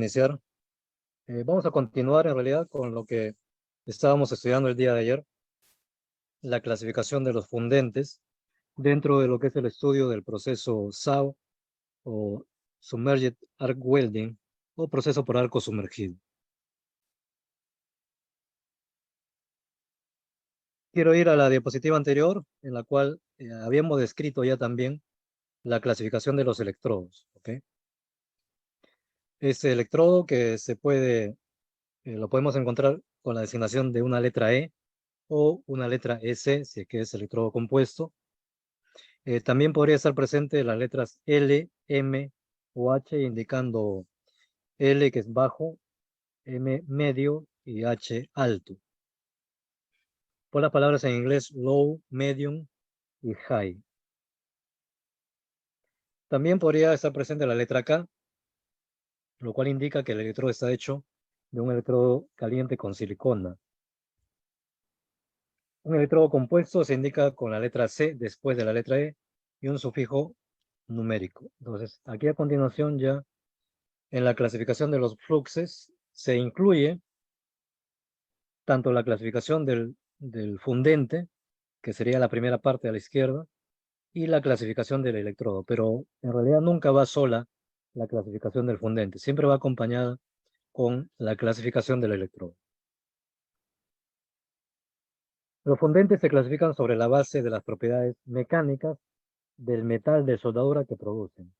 iniciar. Vamos a continuar en realidad con lo que estábamos estudiando el día de ayer, la clasificación de los fundentes dentro de lo que es el estudio del proceso SAW o Submerged Arc Welding o proceso por arco sumergido. Quiero ir a la diapositiva anterior en la cual habíamos descrito ya también la clasificación de los electrodos. ¿Okay? Este electrodo que se puede, lo podemos encontrar con la designación de una letra E o una letra S, si es que es electrodo compuesto. También podría estar presente las letras L, M o H, indicando L que es bajo, M medio y H alto. Por las palabras en inglés low, medium y high. También podría estar presente la letra K, lo cual indica que el electrodo está hecho de un electrodo caliente con silicona. Un electrodo compuesto se indica con la letra C después de la letra E y un sufijo numérico. Entonces, aquí a continuación ya en la clasificación de los fluxes se incluye tanto la clasificación del fundente, que sería la primera parte a la izquierda, y la clasificación del electrodo, pero en realidad nunca va sola la clasificación del fundente, siempre va acompañada con la clasificación del electrodo. Los fundentes se clasifican sobre la base de las propiedades mecánicas del metal de soldadura que producen,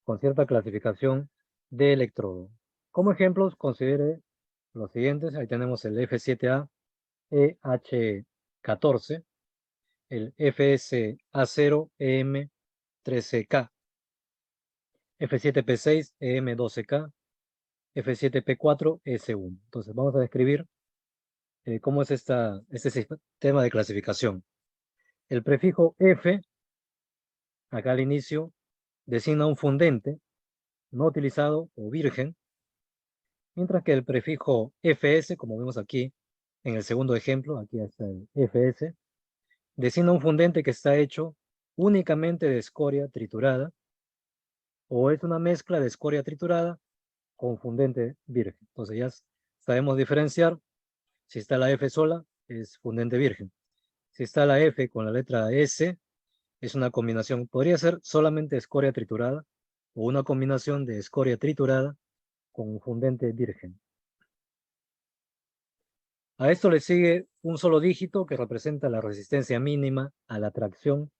con cierta clasificación de electrodo. Como ejemplos, considere los siguientes. Ahí tenemos el F7A EH14, el FSA0 EM13K, F7P6 EM12K, F7P4 S1. Entonces vamos a describir cómo es este sistema de clasificación. El prefijo F, acá al inicio, designa un fundente no utilizado o virgen, mientras que el prefijo FS, como vemos aquí en el segundo ejemplo, aquí está el FS, designa un fundente que está hecho únicamente de escoria triturada o es una mezcla de escoria triturada con fundente virgen. Entonces ya sabemos diferenciar. Si está la F sola, es fundente virgen. Si está la F con la letra S, es una combinación. Podría ser solamente escoria triturada o una combinación de escoria triturada con fundente virgen. A esto le sigue un solo dígito que representa la resistencia mínima a la tracción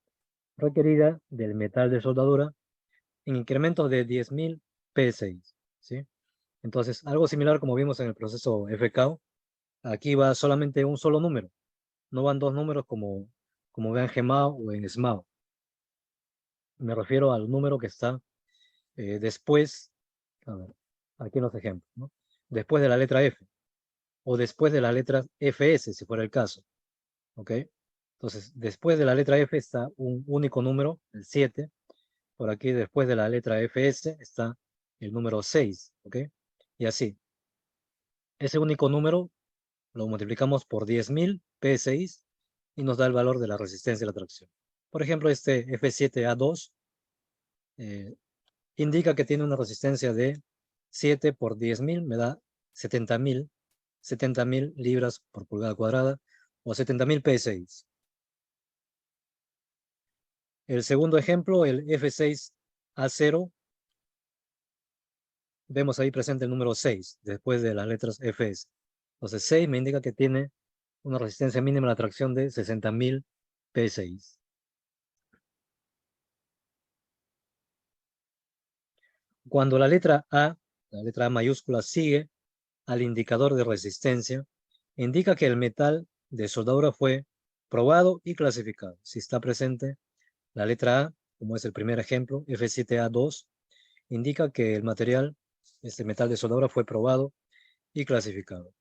requerida del metal de soldadura en incrementos de 10.000 P6. ¿Sí? Entonces, algo similar como vimos en el proceso FKO, aquí va solamente un solo número. No van dos números como vean GEMAO o en SMAO. Me refiero al número que está después, a ver, aquí en los ejemplos, ¿no? Después de la letra F o después de la letra FS, si fuera el caso. ¿Ok? Entonces, después de la letra F está un único número, el 7. Por aquí, después de la letra FS, está el número 6. ¿Ok? Y así. Ese único número lo multiplicamos por 10.000 P6 y nos da el valor de la resistencia a la tracción. Por ejemplo, este F7A2 indica que tiene una resistencia de 7 por 10.000, me da 70.000 libras por pulgada cuadrada o 70.000 P6. El segundo ejemplo, el F6A0, vemos ahí presente el número 6 después de las letras FS. Entonces 6 me indica que tiene una resistencia mínima a la tracción de 60.000 P6. Cuando la letra A mayúscula, sigue al indicador de resistencia, indica que el metal de soldadura fue probado y clasificado. Si está presente la letra A, como es el primer ejemplo, F7A2, indica que el material, este metal de soldadura, fue probado y clasificado.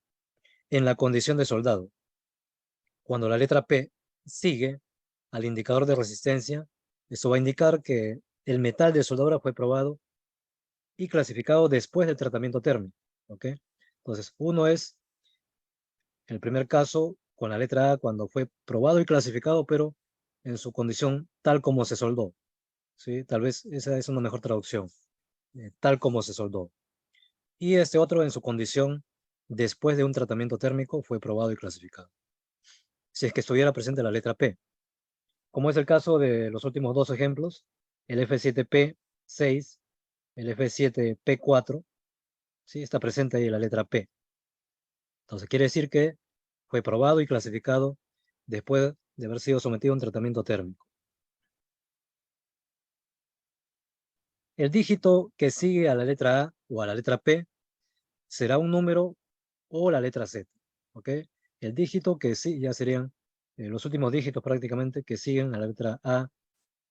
En la condición de soldado, cuando la letra P sigue al indicador de resistencia, esto va a indicar que el metal de soldadura fue probado y clasificado después del tratamiento térmico. ¿Ok? Entonces, uno es el primer caso con la letra A cuando fue probado y clasificado, pero en su condición tal como se soldó. ¿Sí? Tal vez esa es una mejor traducción. Tal como se soldó. y este otro en su condición después de un tratamiento térmico fue probado y clasificado. Si es que estuviera presente la letra P, como es el caso de los últimos dos ejemplos, el F7P6, el F7P4, ¿sí? Está presente ahí la letra P. Entonces quiere decir que fue probado y clasificado después de haber sido sometido a un tratamiento térmico. El dígito que sigue a la letra A o a la letra P será un número o la letra Z, ¿ok? El dígito que sí, ya serían los últimos dígitos prácticamente que siguen a la letra A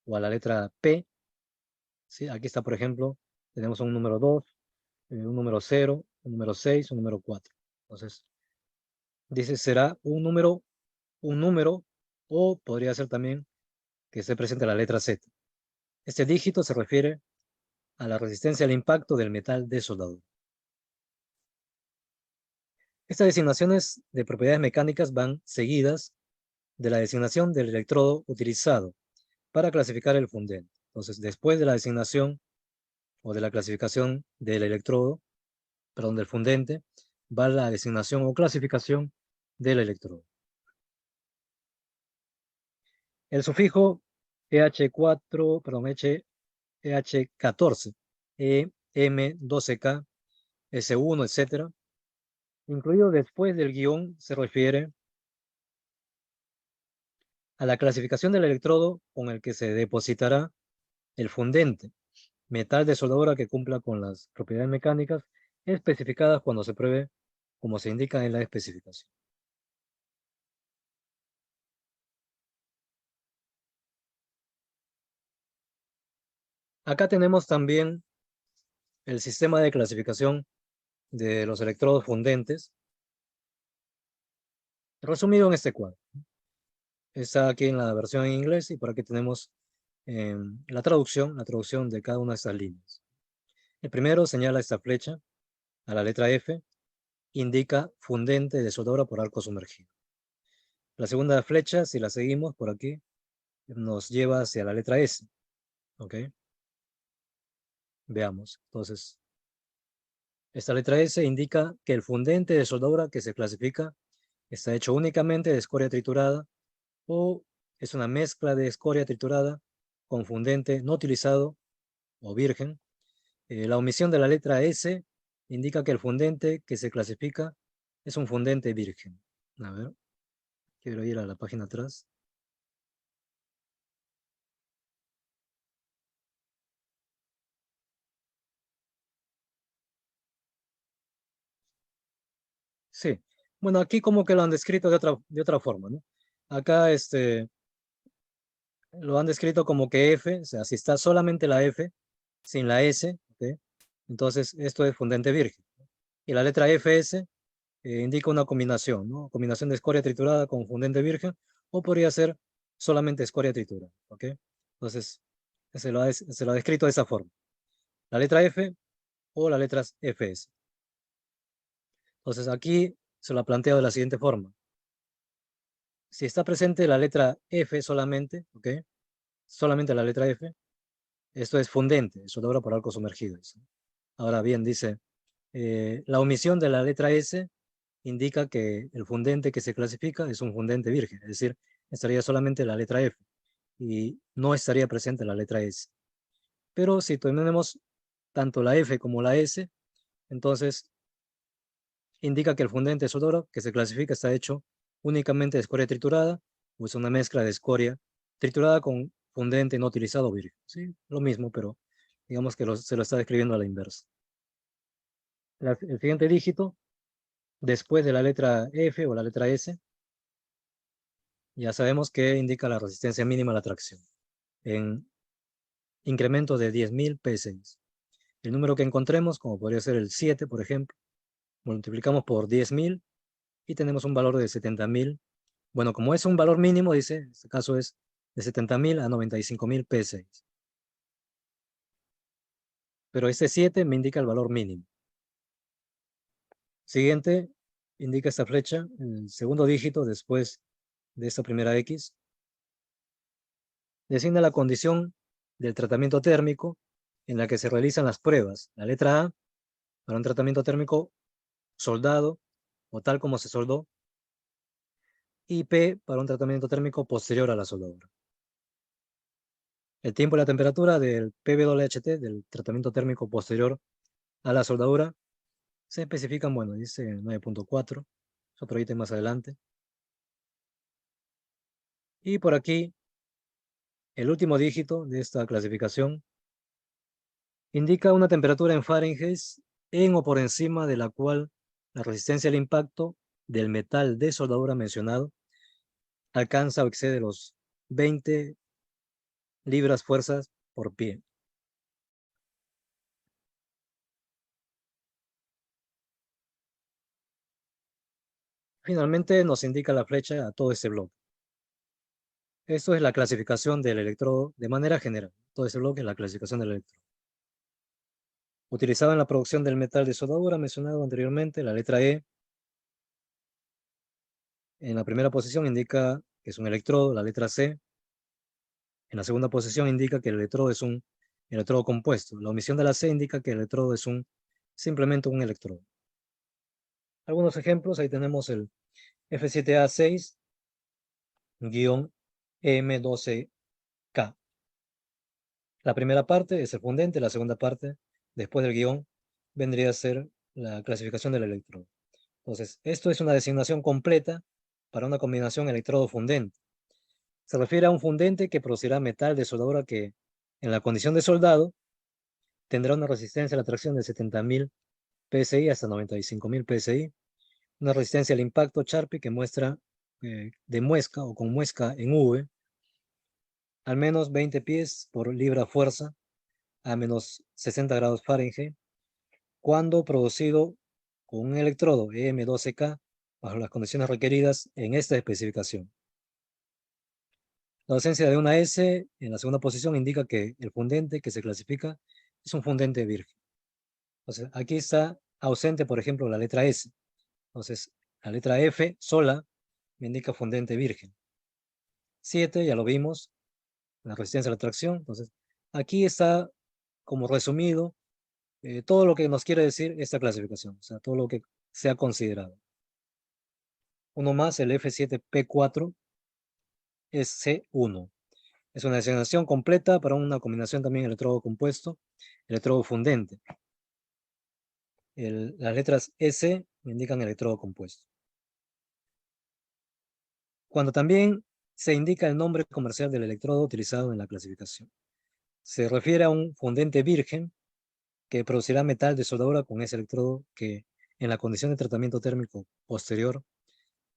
o a la letra P, ¿sí? Aquí está, por ejemplo, tenemos un número 2, un número 0, un número 6, un número 4. Entonces, dice, será un número, o podría ser también que esté presente la letra Z. Este dígito se refiere a la resistencia al impacto del metal de soldadura. Estas designaciones de propiedades mecánicas van seguidas de la designación del electrodo utilizado para clasificar el fundente. Entonces, después de la designación o de la clasificación del electrodo, perdón, del fundente, va la designación o clasificación del electrodo. El sufijo EH4, perdón, EH14, M12K, S1, etcétera, incluido después del guión, se refiere a la clasificación del electrodo con el que se depositará el fundente, metal de soldadura que cumpla con las propiedades mecánicas especificadas cuando se pruebe como se indica en la especificación. Acá tenemos también el sistema de clasificación de los electrodos fundentes, resumido en este cuadro. Está aquí en la versión en inglés y por aquí tenemos la traducción de cada una de estas líneas. El primero señala esta flecha a la letra F, indica fundente de soldadura por arco sumergido. La segunda flecha, si la seguimos por aquí, nos lleva hacia la letra S. ¿Ok? Veamos. Entonces, esta letra S indica que el fundente de soldadura que se clasifica está hecho únicamente de escoria triturada o es una mezcla de escoria triturada con fundente no utilizado o virgen. La omisión de la letra S indica que el fundente que se clasifica es un fundente virgen. A ver, quiero ir a la página atrás. Sí. Bueno, aquí como que lo han descrito de otra forma, ¿no? Acá lo han descrito como que F, o sea, si está solamente la F, sin la S, ¿ok? Entonces esto es fundente virgen. Y la letra FS indica una combinación, ¿no? Combinación de escoria triturada con fundente virgen, o podría ser solamente escoria triturada, ¿ok? Entonces, se lo ha descrito de esa forma. La letra F o la letra FS. Entonces, aquí se lo ha planteado de la siguiente forma. Si está presente la letra F solamente, ¿ok? Solamente la letra F, esto es fundente, soldadura por arco sumergido. ¿Sí? Ahora bien, dice, la omisión de la letra S indica que el fundente que se clasifica es un fundente virgen, es decir, estaría solamente la letra F y no estaría presente la letra S. Pero si tenemos tanto la F como la S, entonces indica que el fundente soldadura que se clasifica está hecho únicamente de escoria triturada o es una mezcla de escoria triturada con fundente no utilizado virgen. ¿Sí? Lo mismo, pero digamos que se lo está describiendo a la inversa. El siguiente dígito, después de la letra F o la letra S, ya sabemos que indica la resistencia mínima a la tracción en incremento de 10.000 P6. El número que encontremos, como podría ser el 7, por ejemplo, multiplicamos por 10.000 y tenemos un valor de 70.000. Bueno, como es un valor mínimo, dice, en este caso es de 70.000 a 95.000 P6. Pero este 7 me indica el valor mínimo. Siguiente, indica esta flecha, el segundo dígito después de esta primera X. Designa la condición del tratamiento térmico en la que se realizan las pruebas. La letra A para un tratamiento térmico soldado o tal como se soldó, y P para un tratamiento térmico posterior a la soldadura. El tiempo y la temperatura del PWHT, del tratamiento térmico posterior a la soldadura, se especifican, bueno, dice 9.4, es otro ítem más adelante. Y por aquí, el último dígito de esta clasificación indica una temperatura en Fahrenheit en o por encima de la cual la resistencia al impacto del metal de soldadura mencionado alcanza o excede los 20 libras fuerzas por pie. Finalmente nos indica la flecha a todo este bloque. Esto es la clasificación del electrodo de manera general. Todo este bloque es la clasificación del electrodo. Utilizado en la producción del metal de soldadura mencionado anteriormente, la letra E en la primera posición indica que es un electrodo, la letra C en la segunda posición indica que el electrodo es un electrodo compuesto. La omisión de la C indica que el electrodo es simplemente un electrodo. Algunos ejemplos, ahí tenemos el F7A6-M12K. La primera parte es el fundente, la segunda parte, después del guión, vendría a ser la clasificación del electrodo. Entonces, esto es una designación completa para una combinación electrodo-fundente. Se refiere a un fundente que producirá metal de soldadura que, en la condición de soldado, tendrá una resistencia a la tracción de 70.000 PSI hasta 95.000 PSI, una resistencia al impacto Sharpie que muestra de muesca o con muesca en V, al menos 20 pies por libra fuerza a menos 60 grados Fahrenheit, cuando producido con un electrodo EM12K bajo las condiciones requeridas en esta especificación. La ausencia de una S en la segunda posición indica que el fundente que se clasifica es un fundente virgen. Entonces, aquí está ausente, por ejemplo, la letra S. Entonces, la letra F sola me indica fundente virgen. 7, ya lo vimos, la resistencia a la tracción. Entonces, aquí está como resumido todo lo que nos quiere decir esta clasificación, o sea, todo lo que se ha considerado. Uno más, el F7P4 es C1. Es una designación completa para una combinación también electrodo compuesto, electrodo fundente. Las letras S me indican electrodo compuesto. Cuando también se indica el nombre comercial del electrodo utilizado en la clasificación. Se refiere a un fundente virgen que producirá metal de soldadura con ese electrodo que en la condición de tratamiento térmico posterior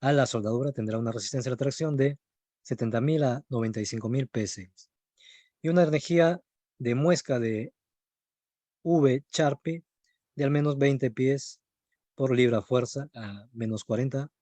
a la soldadura tendrá una resistencia a la tracción de 70.000 a 95.000 PSI y una energía de muesca de V Sharpie de al menos 20 pies por libra fuerza a menos 40 grados.